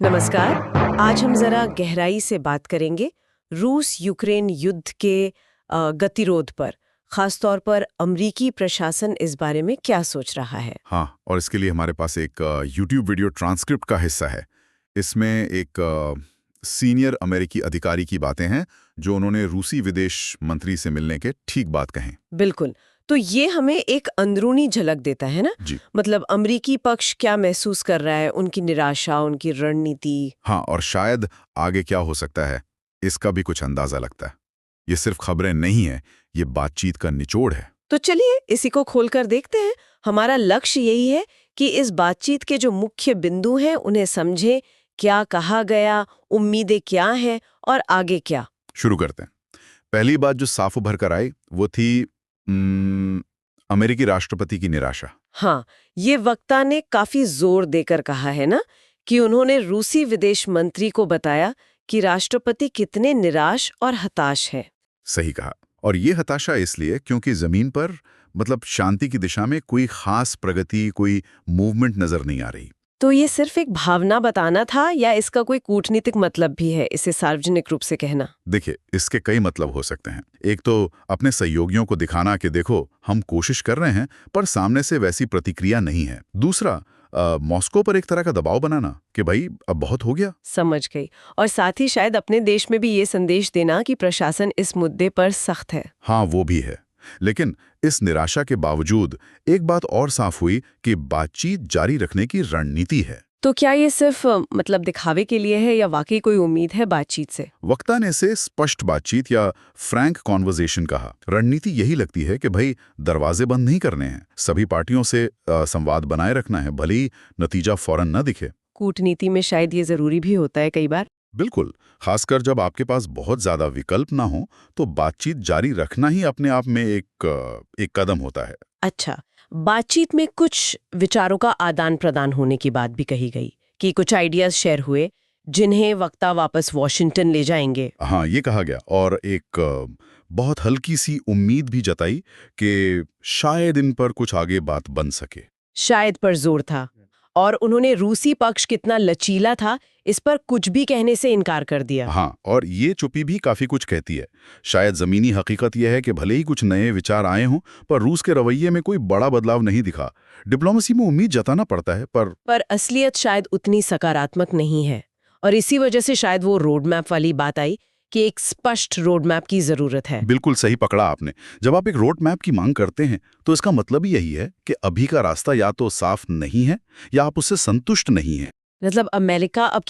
नमस्कार। आज हम जरा गहराई से बात करेंगे रूस यूक्रेन युद्ध के गतिरोध पर, खासतौर पर अमरीकी प्रशासन इस बारे में क्या सोच रहा है। हाँ, और इसके लिए हमारे पास एक यूट्यूब वीडियो ट्रांसक्रिप्ट का हिस्सा है। इसमें एक सीनियर अमेरिकी अधिकारी की बातें हैं जो उन्होंने रूसी विदेश मंत्री से मिलने के ठीक बात कहें। बिल्कुल। तो ये हमें एक अंदरूनी झलक देता है ना। जी मतलब अमरीकी पक्ष क्या महसूस कर रहा है, उनकी निराशा, उनकी रणनीति। हाँ, और शायद आगे क्या हो सकता है इसका भी कुछ अंदाजा लगता है। ये सिर्फ खबरें नहीं है, ये बातचीत का निचोड़ है। तो चलिए इसी को खोलकर देखते हैं। हमारा लक्ष्य यही है कि इस बातचीत के जो मुख्य बिंदु हैं उन्हें समझें, क्या कहा गया, उम्मीदें क्या हैं और आगे क्या। शुरू करते हैं। पहली बात जो साफ उभर कर आई वो थी अमेरिकी राष्ट्रपति की निराशा। हाँ, ये वक्ता ने काफी जोर देकर कहा है ना कि उन्होंने रूसी विदेश मंत्री को बताया कि राष्ट्रपति कितने निराश और हताश है। सही कहा। और ये हताशा इसलिए क्योंकि जमीन पर मतलब शांति की दिशा में कोई खास प्रगति, कोई मूवमेंट नजर नहीं आ रही। तो ये सिर्फ एक भावना बताना था या इसका कोई कूटनीतिक मतलब भी है, इसे सार्वजनिक रूप से कहना? देखिए, इसके कई मतलब हो सकते हैं। एक तो अपने सहयोगियों को दिखाना कि देखो हम कोशिश कर रहे हैं, पर सामने से वैसी प्रतिक्रिया नहीं है। दूसरा, मॉस्को पर एक तरह का दबाव बनाना कि भाई अब बहुत हो गया। समझ गई। और साथ ही शायद अपने देश में भी ये संदेश देना कि प्रशासन इस मुद्दे पर सख्त है। हाँ, वो भी है। लेकिन इस निराशा के बावजूद एक बात और साफ हुई कि बातचीत जारी रखने की रणनीति है। तो क्या ये सिर्फ मतलब दिखावे के लिए है या वाकई कोई उम्मीद है बातचीत से? वक्ता ने इसे स्पष्ट बातचीत या फ्रैंक कॉन्वर्सेशन कहा। रणनीति यही लगती है कि भाई दरवाजे बंद नहीं करने हैं, सभी पार्टियों से संवाद बनाए रखना है, भले ही नतीजा फौरन न दिखे। कूटनीति में शायद ये जरूरी भी होता है कई बार। बिल्कुल, खासकर जब आपके पास बहुत ज्यादा विकल्प ना हो तो बातचीत जारी रखना ही अपने आप में एक कदम होता है। अच्छा, बातचीत में कुछ विचारों का आदान प्रदान होने की बात भी कही गई कि कुछ आइडियाज शेयर हुए जिन्हें वक्ता वापस वॉशिंगटन ले जाएंगे। हाँ, ये कहा गया। और एक बहुत हल्की सी उम्मीद भी जताई कि शायद इन पर कुछ आगे बात बन सके। शायद पर जोर था। और उन्होंने रूसी पक्ष कितना लचीला था इस पर कुछ भी कहने से इनकार कर दिया। हाँ, और ये चुप्पी भी काफी कुछ कहती है। शायद जमीनी हकीकत यह है कि भले ही कुछ नए विचार आए हों, पर रूस के रवैये में कोई बड़ा बदलाव नहीं दिखा। डिप्लोमेसी में उम्मीद जताना पड़ता है, पर असलियत शायद उतनी सकारात्मक नहीं है। और इसी वजह से शायद वो रोड मैप वाली बात आई कि एक स्पष्ट रोड मैप की जरूरत है। बिल्कुल सही पकड़ा आपने। जब आप एक रोड मैप की मांग करते हैं तो इसका मतलब ही यही है कि अभी का रास्ता या तो साफ नहीं है या आप उससे संतुष्ट नहीं हैं। मतलब अमेरिका अब